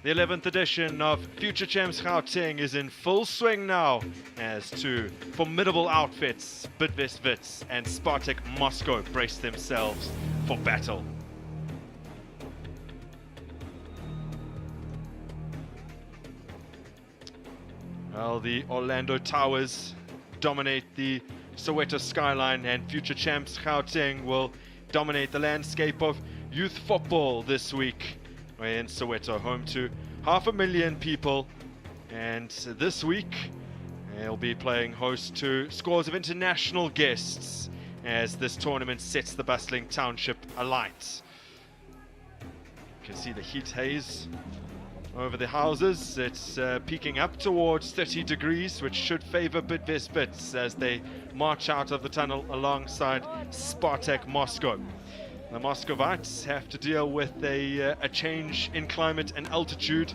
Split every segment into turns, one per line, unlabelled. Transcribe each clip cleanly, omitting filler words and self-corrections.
The 11th edition of Future Champs Gauteng is in full swing now as two formidable outfits, Бидвест Wits and Spartak Moscow, brace themselves for battle. Well, the Orlando Towers dominate the Soweto skyline, and Future Champs Gauteng will dominate the landscape of youth football this week. We're in Soweto, home to 500,000 people, and this week they'll be playing host to scores of international guests as this tournament sets the bustling township alight. You can see the heat haze over the houses. It's peaking up towards 30 degrees, which should favor Бидвест Wits as they march out of the tunnel alongside Spartak Moscow. The Muscovites have to deal with a change in climate and altitude.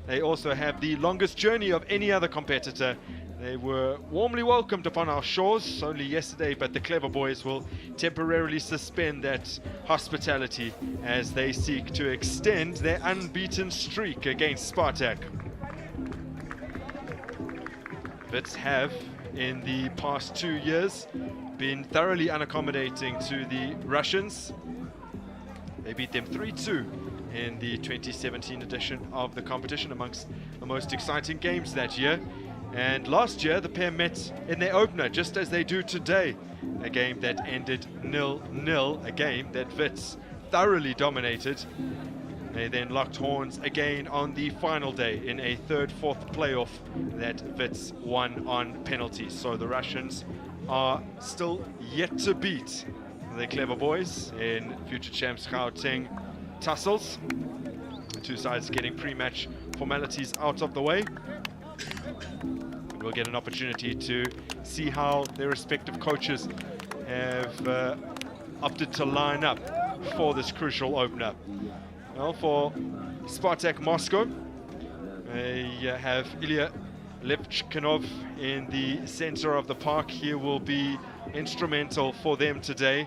They also have the longest journey of any other competitor. They were warmly welcomed upon our shores only yesterday, but the Clever Boys will temporarily suspend that hospitality as they seek to extend their unbeaten streak against Spartak. Wits have, in the past 2 years, been thoroughly unaccommodating to the Russians. They beat them 3-2 in the 2017 edition of the competition, amongst the most exciting games that year. And last year, the pair met in their opener, just as they do today. A game that ended 0-0, a game that Wits thoroughly dominated. They then locked horns again on the final day in a third-fourth playoff that Wits won on penalties. So the Russians are still yet to beat the Clever Boys in Future Champs Gauteng tussles. The two sides getting pre-match formalities out of the way. We'll get an opportunity to see how their respective coaches have opted to line up for this crucial opener. Well, for Spartak Moscow, they have Ilya Levchkinov in the center of the park. He will be instrumental for them today.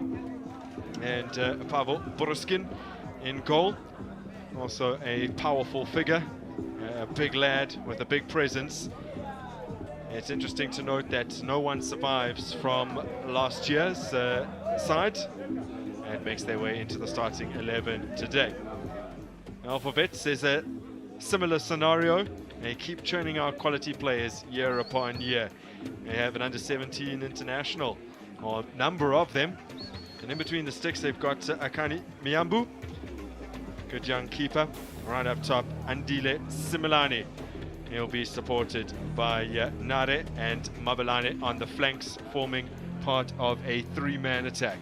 And Pavel Boruskin in goal. Also a powerful figure, a big lad with a big presence. It's interesting to note that no one survives from last year's side and makes their way into the starting 11 today. Now for Wits, there's a similar scenario. They keep churning out quality players year upon year. They have an under-17 international, or a number of them. And in between the sticks, they've got Akani Miyambu, good young keeper. Right up top, Andile Similani. He'll be supported by Nare and Mabelane on the flanks, forming part of a three-man attack.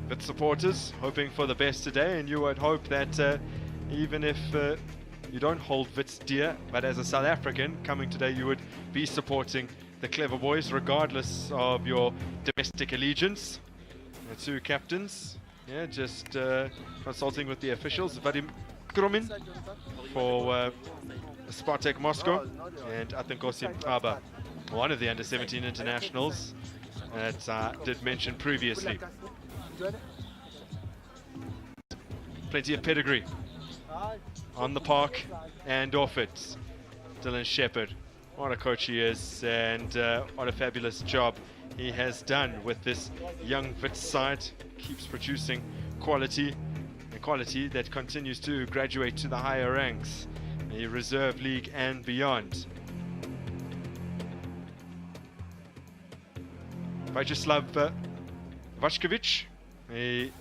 But supporters hoping for the best today, and you would hope that even if you don't hold Wits dear, but as a South African coming today, you would be supporting the Clever Boys regardless of your domestic allegiance. The two captains, yeah, just consulting with the officials. Vadim Kromin for Spartak Moscow, and Atenkosim Aba, one of the under-17 internationals that I did mention previously. Plenty of pedigree on the park and off it. Dylan Shepherd, what a coach he is, and what a fabulous job he has done with this young Wits side. Keeps producing quality, a quality that continues to graduate to the higher ranks, the reserve league and beyond. Vyacheslav Vashkevich, a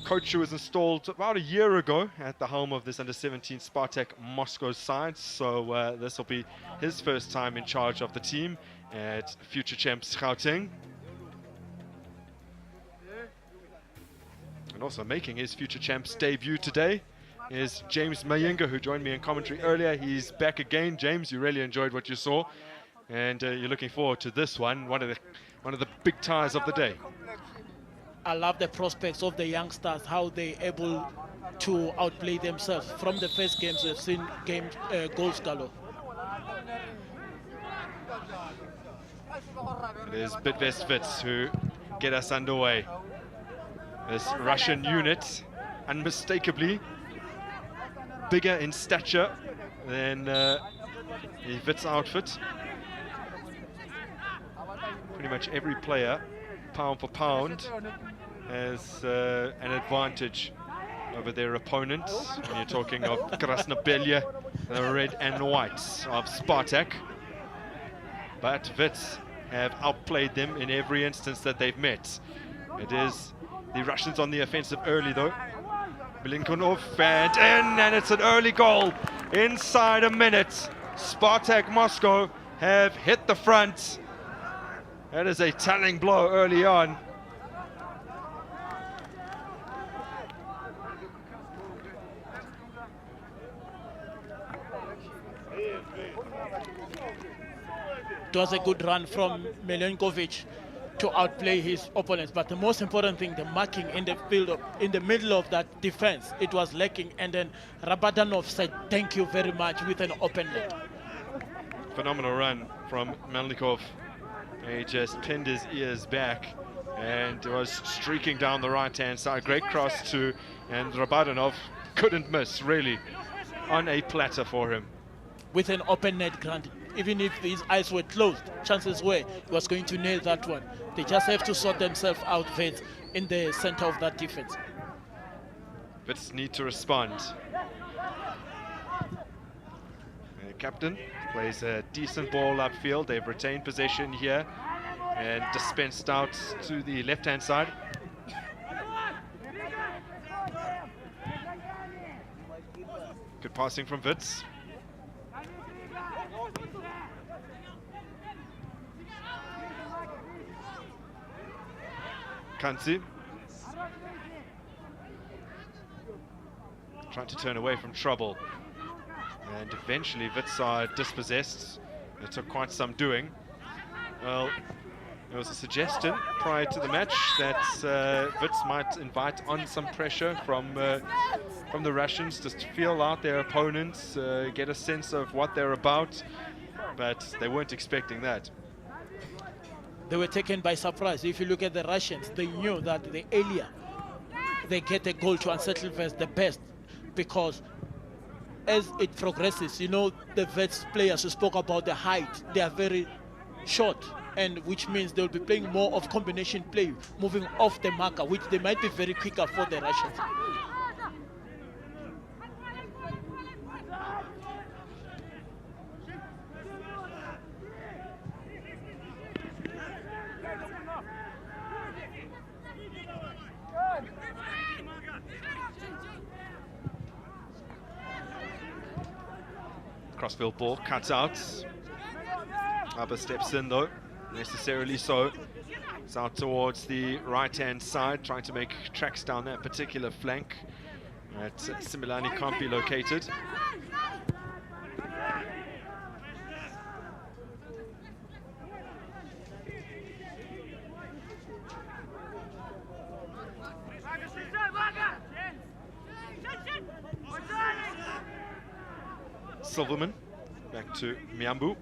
coach who was installed about a year ago at the helm of this under-17 Spartak Moscow side, so this will be his first time in charge of the team at Future Champs Gauteng. And also making his Future Champs debut today is James Mayenga, who joined me in commentary earlier. He's back again. James, you really enjoyed what you saw, and you're looking forward to this one, one of the big ties of the day.
I love the prospects of the youngsters, how they're able to outplay themselves. From the first games, we've seen goals galore.
It is Бидвест Wits who get us underway. This Russian unit, unmistakably bigger in stature than the Wits outfit. Pretty much every player, pound for pound, has an advantage over their opponents. When you're talking of Krasnobelye, the red and whites of Spartak. But Wits have outplayed them in every instance that they've met. It is the Russians on the offensive early though. Milinkonov and it's an early goal inside a minute. Spartak Moscow have hit the front. That is a telling blow early on.
It was a good run from Milinkovic to outplay his opponents, but the most important thing, the marking in the field, in the middle of that defense, it was lacking, and then Rabadanov said thank you very much with an open net.
Phenomenal run from Melnikov. He just pinned his ears back and was streaking down the right-hand side. Great cross too, and Rabadanov couldn't miss, really, on a platter for him.
With an open net, granted. Even if his eyes were closed, chances were he was going to nail that one. They just have to sort themselves out in the center of that defense.
Wits need to respond. The captain plays a decent ball upfield. They've retained possession here and dispensed out to the left-hand side. Good passing from Wits. Kansi trying to turn away from trouble, and eventually Wits are dispossessed. It took quite some doing. Well, there was a suggestion prior to the match that Wits might invite on some pressure from the Russians, just to feel out their opponents, get a sense of what they're about, but they weren't expecting that.
They were taken by surprise. If you look at the Russians, they knew that the earlier they get a goal to unsettle first, the best, because as it progresses, you know, the Wits players who spoke about the height, they are very short, and which means they'll be playing more of combination play, moving off the marker, which they might be very quicker for the Russians.
Crossfield ball, cuts out. Abba steps in though, necessarily so. It's out towards the right-hand side, trying to make tracks down that particular flank. Similani can't be located. Silverman, back to Miambu.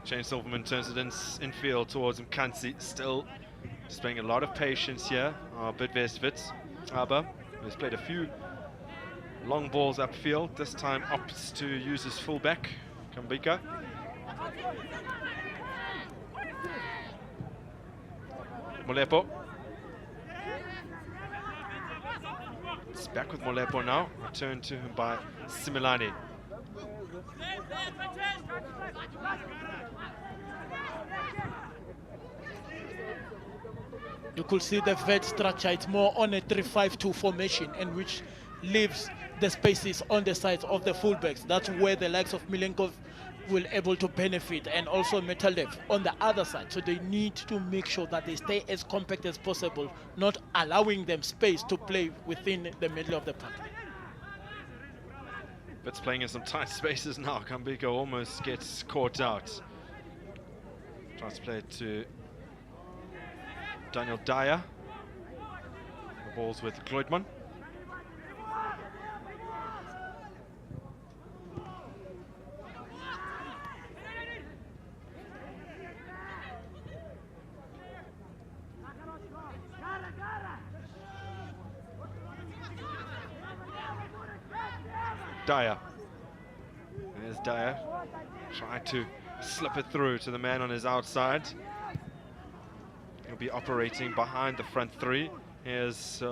Shane Silverman turns it infield towards Mkansi, still displaying a lot of patience here. Бидвест Витс, Abba, who's played a few long balls upfield, this time opts to use his fullback, Kambika. Molepo. It's back with Molepo now, returned to him by Similani.
You could see the vet structure, it's more on a 3-5-2 formation, in which leaves the spaces on the sides of the fullbacks. That's where the likes of Milenkov will able to benefit, and also Metalev on the other side. So they need to make sure that they stay as compact as possible, not allowing them space to play within the middle of the park.
It's playing in some tight spaces now. Kambika almost gets caught out. Tries to play it to Daniel Dyer. The ball's with Kloidman. Dyer. There's Dyer. Try to slip it through to the man on his outside. He'll be operating behind the front three. Here's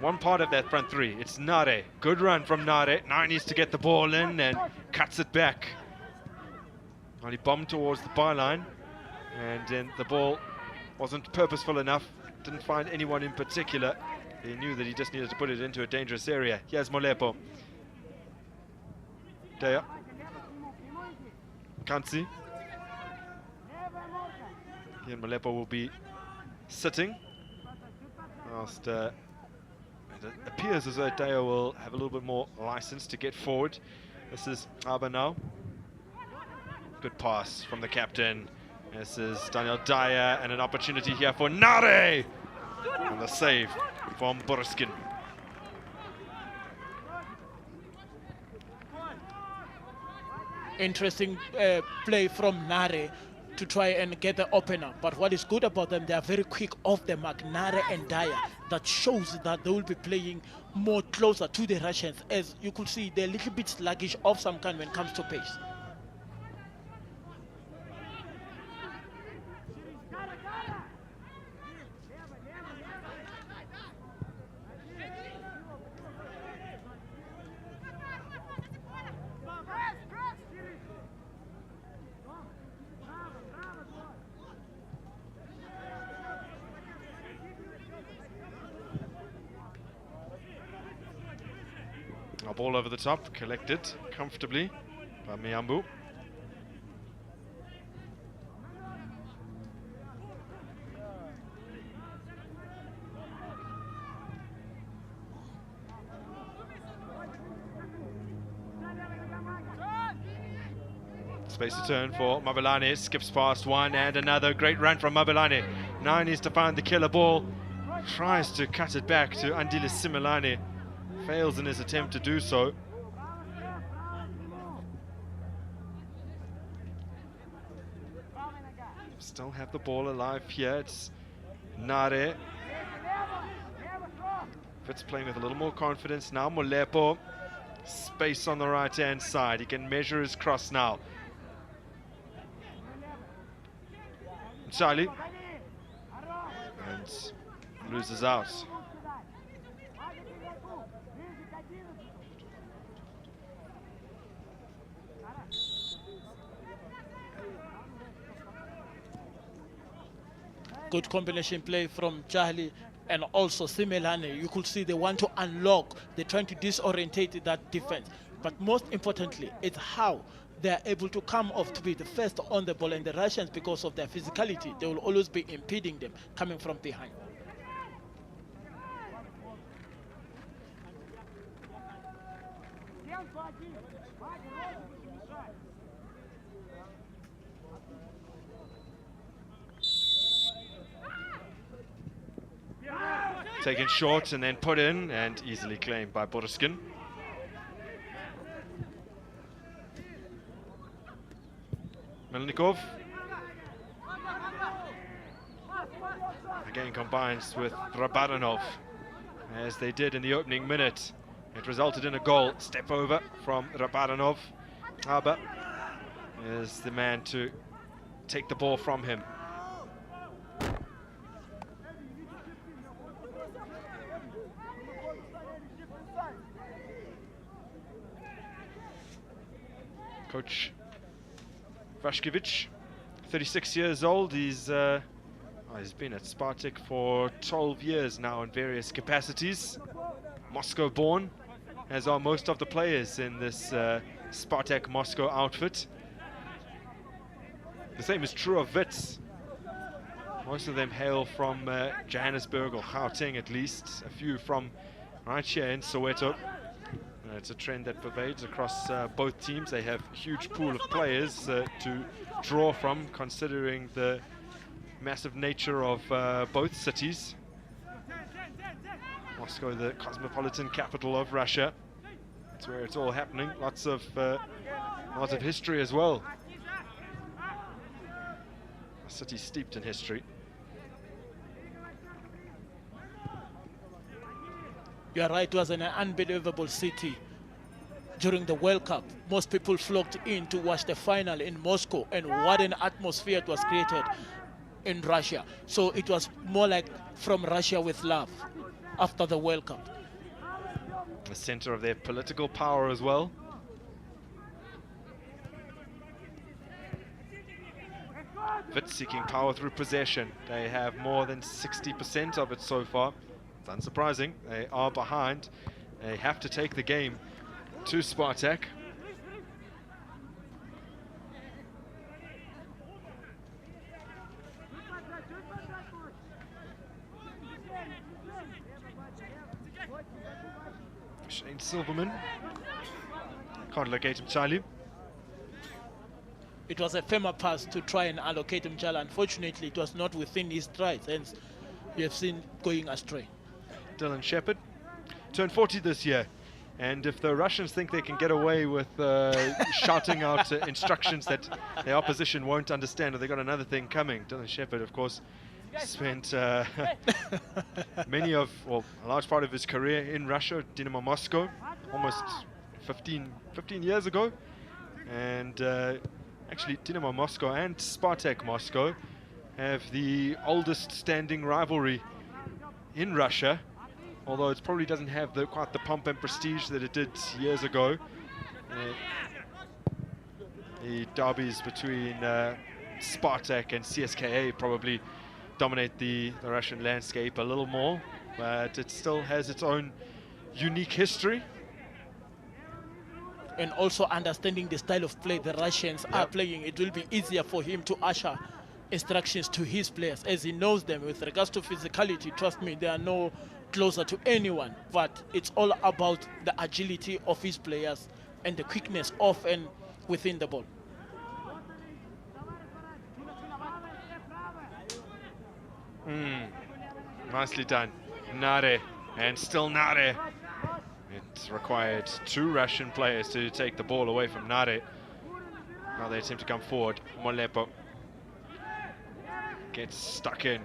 one part of that front three. It's Nare. Good run from Nare. Now he needs to get the ball in and cuts it back. Well, he bombed towards the byline, and then the ball wasn't purposeful enough. Didn't find anyone in particular. He knew that he just needed to put it into a dangerous area. Here's Molepo. Daya. Kansi. Here Molepo will be sitting. Whilst it appears as though Daya will have a little bit more license to get forward. This is Aba now. Good pass from the captain. This is Daniel Dyer, and an opportunity here for Nare! And the save from Boruskin.
Interesting play from Nare to try and get the opener. But what is good about them, they are very quick off the mark, Nare and Dyer. That shows that they will be playing more closer to the Russians. As you could see, they're a little bit sluggish of some kind when it comes to pace.
A ball over the top, collected comfortably by Miyambu. Space to turn for Mabelane, skips past one and another. Great run from Mabelane. Now he needs to find the killer ball. Tries to cut it back to Andile Similane. Fails in his attempt to do so. Still have the ball alive here. It's Nare. Wits playing with a little more confidence now. Molepo. Space on the right-hand side. He can measure his cross now. Charlie. And loses out.
Good combination play from Charlie and also Simelane. You could see they want to unlock. They're trying to disorientate that defense. But most importantly, it's how they are able to come off to be the first on the ball. And the Russians, because of their physicality, they will always be impeding them coming from behind.
Taken short and then put in and easily claimed by Boruskin. Melnikov again combines with Rabbadanov as they did in the opening minute. It resulted in a goal. Step over from Rabbadanov. Aba is the man to take the ball from him. Coach Vashkevich, 36 years old. He's been at Spartak for 12 years now in various capacities. Moscow born, as are most of the players in this Spartak Moscow outfit. The same is true of Wits. Most of them hail from Johannesburg or Gauteng at least. A few from right here in Soweto. It's a trend that pervades across both teams. They have a huge pool of players to draw from, considering the massive nature of both cities. Moscow, the cosmopolitan capital of Russia. That's where it's all happening. Lots of history as well. A city steeped in history.
You are right, it was an unbelievable city. during the World Cup, most people flocked in to watch the final in Moscow, and what an atmosphere it was created in Russia. So it was more like from Russia with love after the World Cup.
The center of their political power as well. Wits seeking power through possession. They have more than 60% of it so far. It's unsurprising. They are behind. They have to take the game to Spartak. Shane Silverman. Can't locate him, Charlie.
It was a firmer pass to try and allocate him. Unfortunately, it was not within his strides, hence you have seen going astray.
Dylan Shepard turned 40 this year, and if the Russians think they can get away with shouting out instructions that the opposition won't understand, or they got another thing coming. Dylan Shepard, of course, spent a large part of his career in Russia, Dynamo Moscow, almost 15 years ago, and actually Dynamo Moscow and Spartak Moscow have the oldest standing rivalry in Russia, although it probably doesn't have quite the pomp and prestige that it did years ago. The derbies between Spartak and CSKA probably dominate the Russian landscape a little more, but it still has its own unique history.
And also understanding the style of play the Russians are playing, it will be easier for him to usher instructions to his players as he knows them. With regards to physicality, trust me, they are no closer to anyone, but it's all about the agility of his players and the quickness off and within the ball.
Nicely done. Nare, and still Nare. It required 2 Russian players to take the ball away from Nare. Now they attempt to come forward. Molepo gets stuck in.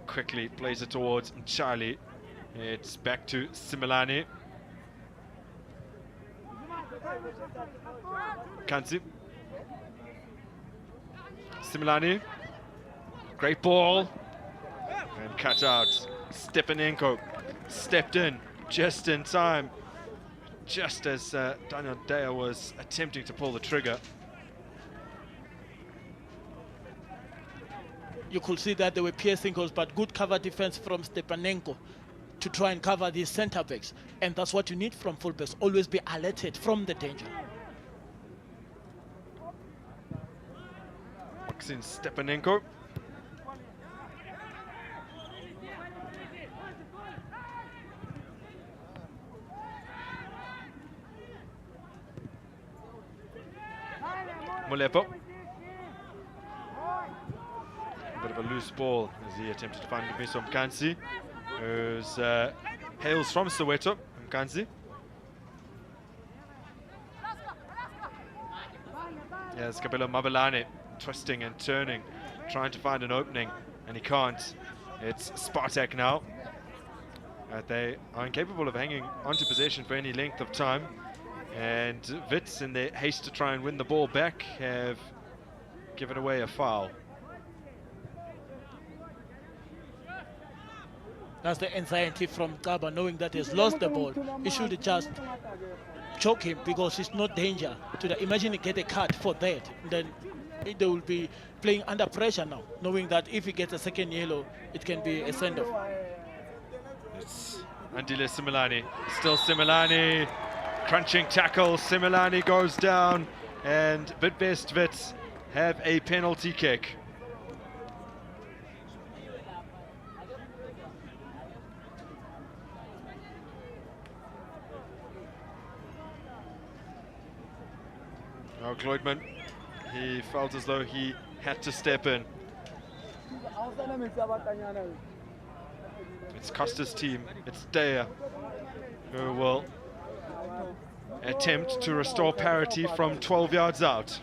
Quickly plays it towards Charlie. It's back to Similani. Kanzi. Similani. Great ball. And cut out. Stepanenko stepped in just in time, just as Daniel Dea was attempting to pull the trigger.
You could see that they were piercing goals, but good cover defense from Stepanenko to try and cover these center backs. And that's what you need from fullbacks, always be alerted from the danger.
Maxim Stepanenko. Molepo. Bit of a loose ball as he attempted to find Miso Mkansi, who hails from Soweto. Mkansi. Yes, Kabelo Mabalane twisting and turning, trying to find an opening, and he can't. It's Spartak now. They are incapable of hanging onto possession for any length of time. And Wits, in their haste to try and win the ball back, have given away a foul.
That's the anxiety from Kaba, knowing that he's lost the ball. He should just choke him because it's not danger to the. Imagine he get a cut for that, then they will be playing under pressure now, knowing that if he gets a second yellow, it can be a send-off.
It's Andile Similani, still Similani. Crunching tackle, Similani goes down, and Бидвест Витс have a penalty kick. Oh, Kloidman, he felt as though he had to step in. It's Costa's team, it's Dea, who will attempt to restore parity from 12 yards out.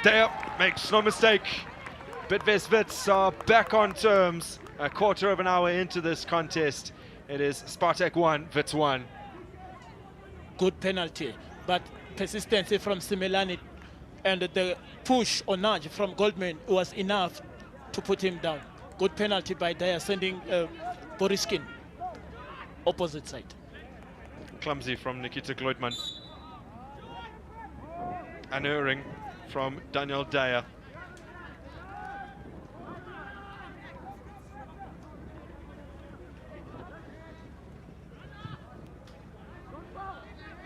Daya makes no mistake. Бидвест Витс are back on terms. A quarter of an hour into this contest. It is Spartak 1, Wits 1.
Good penalty, but persistency from Simelani and the push or nudge from Goldman was enough to put him down. Good penalty by Daya, sending Boriskin opposite side.
Clumsy from Nikita Gloitman. Unerring from Daniel Daya.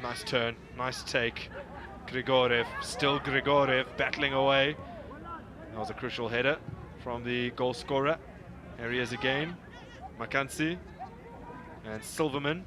Nice turn, nice take. Grigorev, still Grigorev battling away. That was a crucial header from the goal scorer. Here he is again. Makansi and Silverman.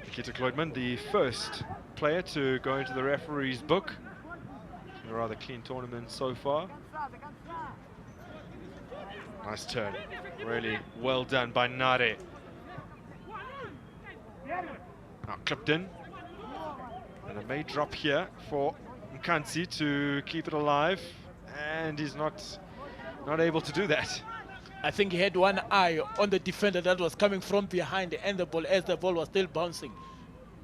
Nikita Kloidman, the first player to go into the referee's book. A rather clean tournament so far. Nice turn, really well done by Nare. Now clipped in, and it may drop here for Mkansi to keep it alive, and he's not able to do that.
I think he had one eye on the defender that was coming from behind and the ball as the ball was still bouncing.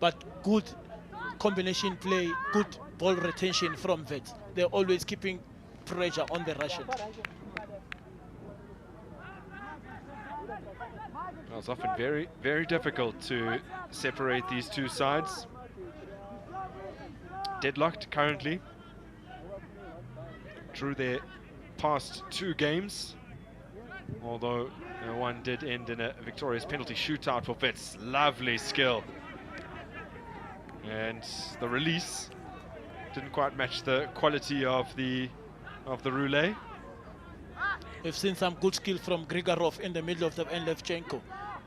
But good combination play, good ball retention from Wits. They're always keeping pressure on the Russians.
Well, it's often very, very difficult to separate these two sides. Deadlocked currently. Drew their past two games. Although one did end in a victorious penalty shootout for Wits. Lovely skill. And the release didn't quite match the quality of the roulette.
We've seen some good skill from Grigorov in the middle of the and Levchenko.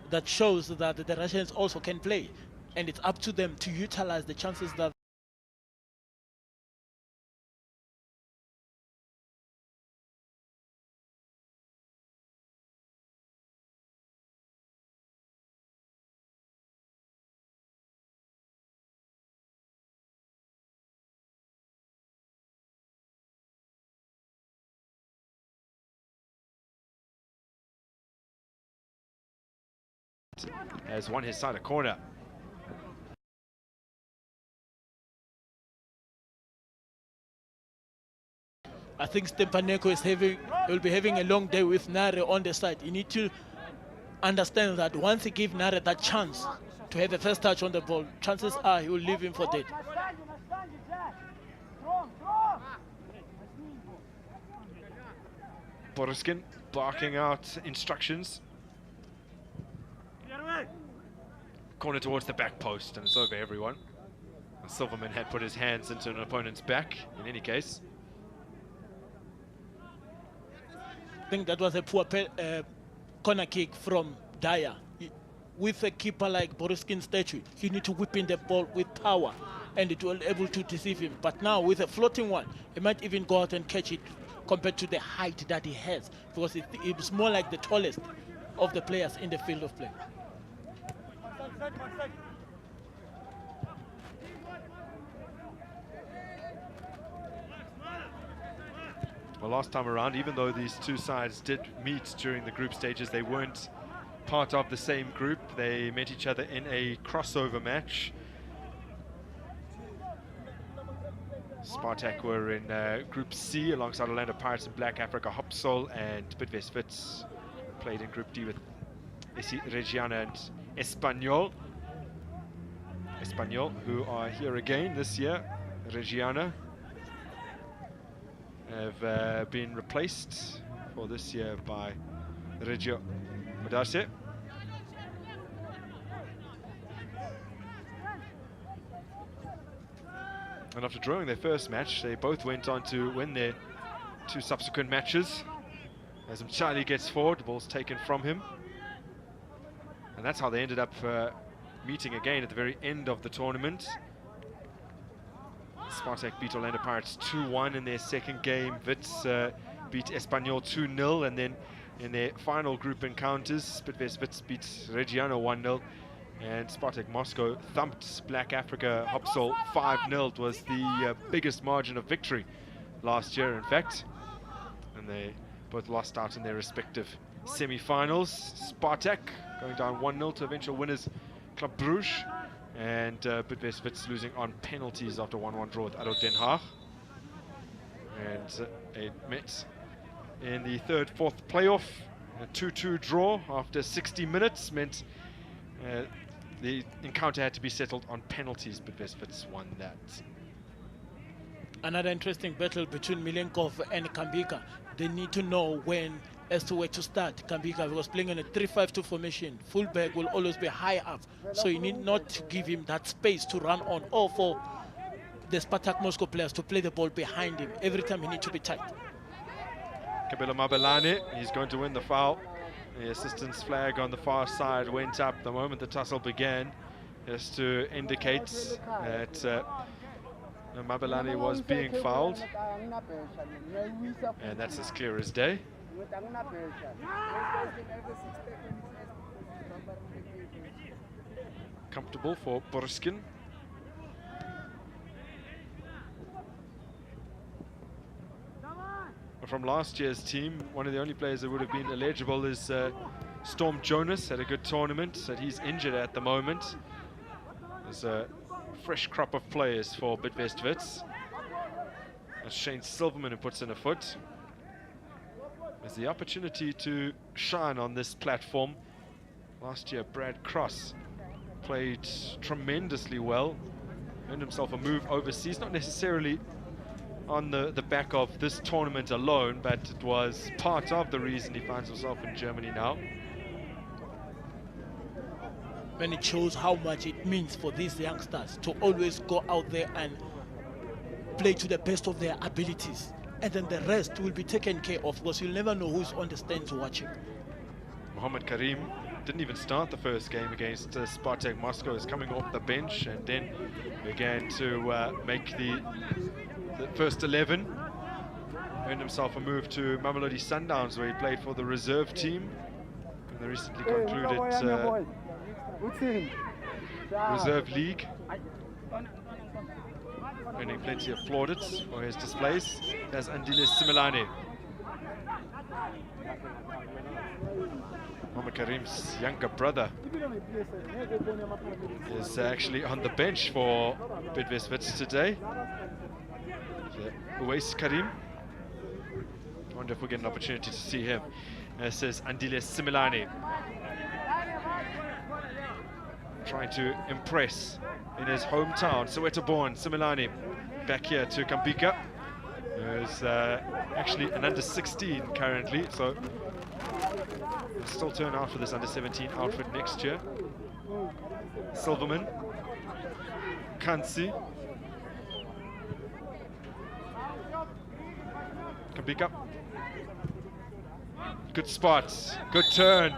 That shows that the Russians also can play. And it's up to them to utilize the chances that
has won his side a corner.
I think Stepanenko will be having a long day with Nare on the side. You need to understand that once he gives Nare that chance to have the first touch on the ball, chances are he will leave him for dead.
Boriskin barking out instructions. Corner towards the back post, and it's over everyone. Silverman had put his hands into an opponent's back, in any case.
I think that was a poor corner kick from Daya. With a keeper like Boriskin's statue, you need to whip in the ball with power, and it will be able to deceive him. But now, with a floating one, he might even go out and catch it compared to the height that he has, because it's more like the tallest of the players in the field of play.
Well, last time around, even though these two sides did meet during the group stages, they weren't part of the same group. They met each other in a crossover match. Spartak were in Group C alongside Orlando Pirates and Black Africa Hopsol, and Бидвест Витс played in Group D with Reggiana and Espanyol. Espanyol, who are here again this year. Reggiana have been replaced for this year by Reggio Odarse. And after drawing their first match, they both went on to win their two subsequent matches. As Mchali gets forward, the ball's taken from him. And that's how they ended up meeting again at the very end of the tournament. Spartak beat Orlando Pirates 2-1 in their second game. Wits beat Espanyol 2-0, and then in their final group encounters, Бидвест Витс beat Reggiano 1-0, and Spartak Moscow thumped Black Africa Hopsol 5-0. It was the biggest margin of victory last year, in fact, and they both lost out in their respective semi-finals. Spartak going down 1-0 to eventual winners Club Brugge, and Бидвест Wits losing on penalties after 1-1 draw with ADO Den Haag. And it met in the third-fourth playoff. A 2-2 draw after 60 minutes meant the encounter had to be settled on penalties. Бидвест Wits won that.
Another interesting battle between Milenkov and Kambika. They need to know when as to where to start. Kambika was playing in a 3-5-2 formation. Fullback will always be high up, so you need not to give him that space to run on, or for the Spartak Moscow players to play the ball behind him. Every time he needs to be tight.
Kabila Mabelane, he's going to win the foul. The assistant's flag on the far side went up the moment the tussle began, just to indicate that Mabelane was being fouled, and that's as clear as day. Comfortable for Borskin. From last year's team, one of the only players that would have been eligible is Storm Jonas. Had a good tournament, but he's injured at the moment. There's a fresh crop of players for Бидвест Витс. That's Shane Silverman who puts in a foot. There's the opportunity to shine on this platform. Last year, Brad Cross played tremendously well, earned himself a move overseas, not necessarily on the back of this tournament alone, but it was part of the reason he finds himself in Germany now.
And it shows how much it means for these youngsters to always go out there and play to the best of their abilities. And then the rest will be taken care of, because you'll never know who's on the stands watching.
Mohamed Karim didn't even start the first game against Spartak Moscow. Is coming off the bench and then began to make the first 11. Earned himself a move to Mamelodi Sundowns, where he played for the reserve team in the recently concluded Reserve League. Earning plenty of plaudits for his displays. There's Andile Similane. Mohamed Karim's younger brother is actually on the bench for Бидвест Витс today. Uwais Karim. I wonder if we get an opportunity to see him. This is Andile Similane, trying to impress in his hometown. Soweto-born Similane back here to Kambika, who's actually an under-16 currently, so he'll still turn out for this under-17 outfit next year. Silverman, Kansi, Kambika. Good spot, good turn.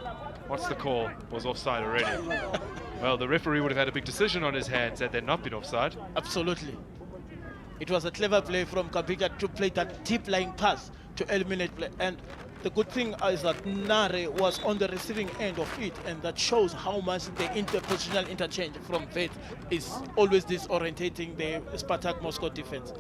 What's the call? Was offside already. Well, the referee would have had a big decision on his hands had there not been offside.
Absolutely. It was a clever play from Kambika to play that deep lying pass to eliminate play. And the good thing is that Nare was on the receiving end of it, and that shows how much the interpositional interchange from Faith is always disorientating the Spartak Moscow defense.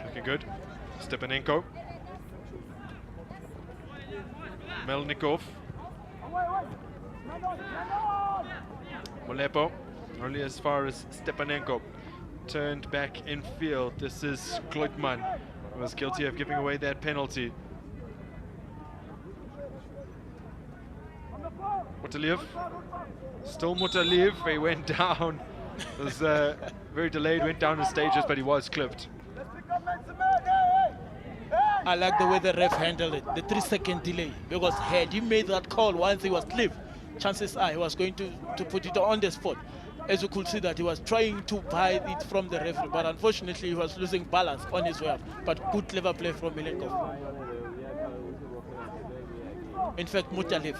Looking good. Stepanenko. Melnikov. Molepo. Only as far as Stepanenko. Turned back in field. This is Kloitman, who was guilty of giving away that penalty. Mutaliev. Still Mutaliev. He went down. It was very delayed, went down the stages, but he was clipped.
I like the way the ref handled it, the 3-second delay, because had he made that call once he was clipped, chances are he was going to put it on the spot. As you could see that he was trying to buy it from the referee, but unfortunately he was losing balance on his way up. But good clever play from Milenkov. In fact, Mutalev.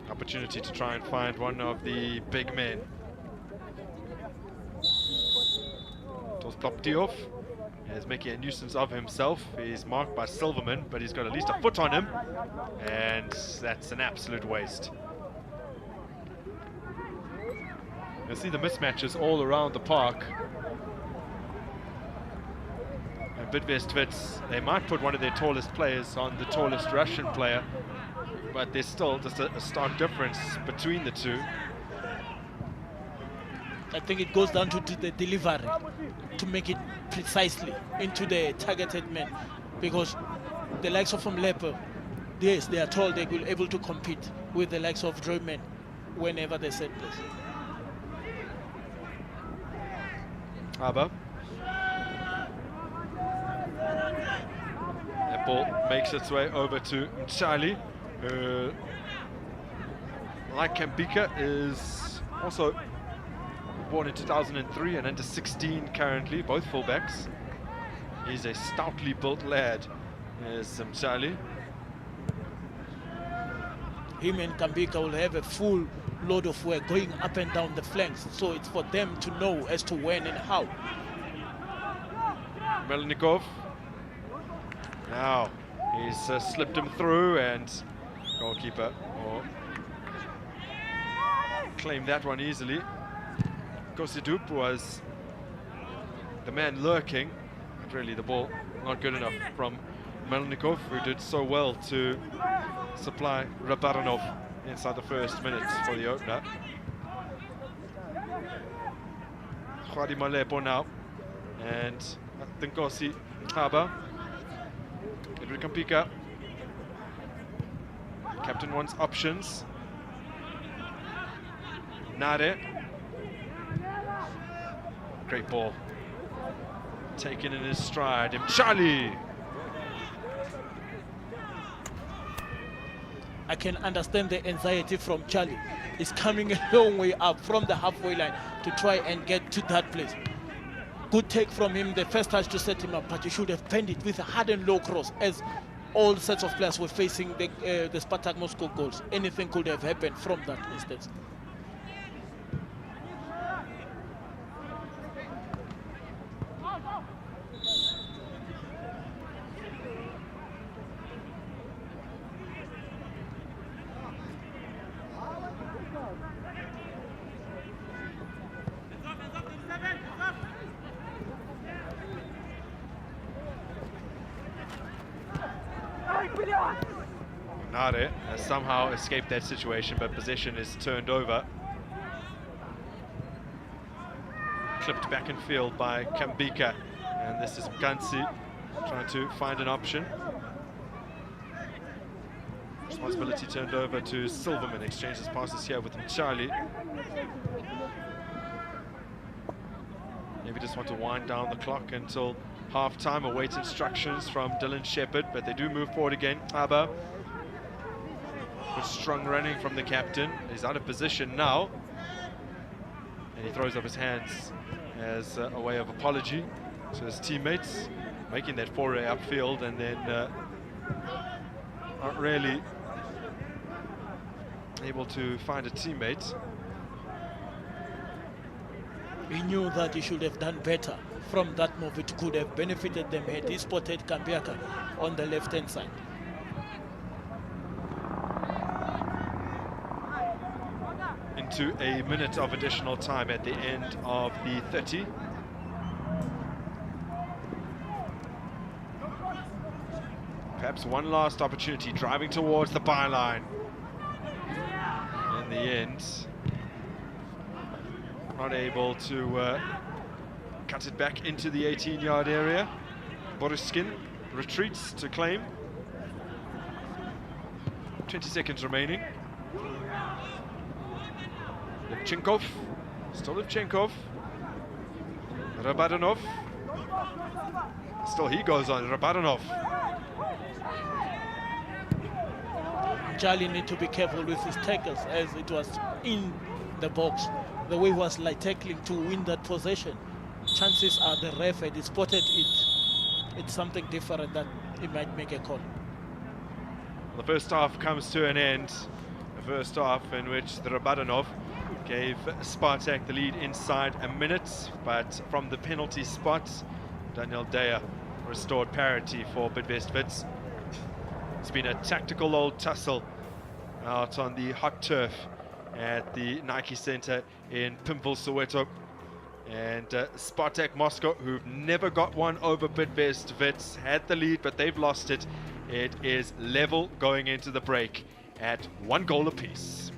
Opportunity to try and find one of the big men. Topdiof is making a nuisance of himself. He's marked by Silverman, but he's got at least a foot on him, and that's an absolute waste. You'll see the mismatches all around the park. And Бидвест Витс, they might put one of their tallest players on the tallest Russian player, but there's still just a stark difference between the two.
I think it goes down to the delivery, to make it precisely into the targeted man, because the likes of Mlepe, yes, they are told they will be able to compete with the likes of Dreumann whenever they set this.
Aber that ball makes its way over to Charlie, who, like Kambika, is also born in 2003 and under 16 currently, both fullbacks. He's a stoutly built lad, is Charlie.
Him and Kambika will have a full load of work going up and down the flanks, so it's for them to know as to when and how.
Melnikov. Now he's slipped him through, and goalkeeper claimed that one easily. Kosidup was the man lurking, but really the ball not good enough from Melnikov, who did so well to supply Rabadanov inside the first minutes for the opener. Khwadi Malepo now, and Nkosi Haba. Edwin Kampika. Captain wants options. Nare. Great ball. Taken in his stride. Charlie.
I can understand the anxiety from Charlie. He's coming a long way up from the halfway line to try and get to that place. Good take from him, the first touch to set him up, but he should have penned it with a hard and low cross, as all sets of players were facing the Spartak Moscow goals. Anything could have happened from that instance.
Nare has somehow escaped that situation, but possession is turned over. Clipped back in field by Kambika, and this is Mkansi trying to find an option. Responsibility turned over to Silverman. Exchanges passes here with Charlie. Maybe just want to wind down the clock until half-time, await instructions from Dylan Shepherd, but they do move forward again. Aber, with strong running from the captain. He's out of position now, and he throws up his hands as a way of apology to his teammates, making that foray upfield, and then not really able to find a teammate.
He knew that he should have done better from that move. It could have benefited them had he spotted Kambiaka on the left-hand side.
Into a minute of additional time at the end of the 30. Perhaps one last opportunity, driving towards the byline. In the end, not able to cut it back into the 18-yard area. Boriskin retreats to claim. 20 seconds remaining. Levchenkov, still Levchenkov. Rabadanov Still he goes on, Rabadanov.
Charlie need to be careful with his tackles as it was in the box. The way he was like tackling to win that possession. Chances are the ref had spotted it. It's something different that he might make a call.
The first half comes to an end. The first half in which the Rabbadanov gave Spartak the lead inside a minute, but from the penalty spot, Daniel Daya restored parity for Бидвест Витс. It's been a tactical old tussle out on the hot turf at the Nike Center in Pimville, Soweto. And Spartak Moscow, who've never got one over Бидвест Витс, had the lead, but they've lost it. It is level going into the break at 1 goal apiece.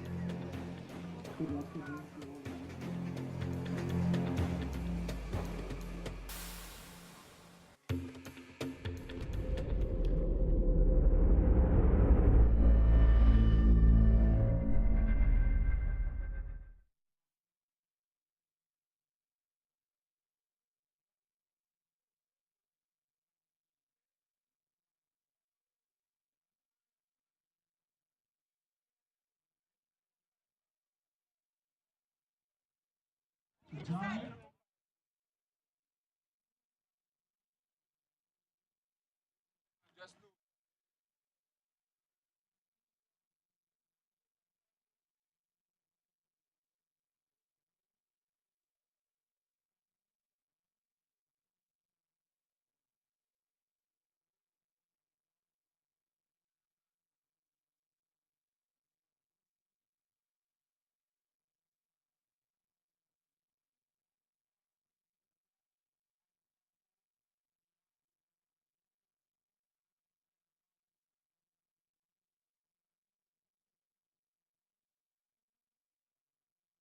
Time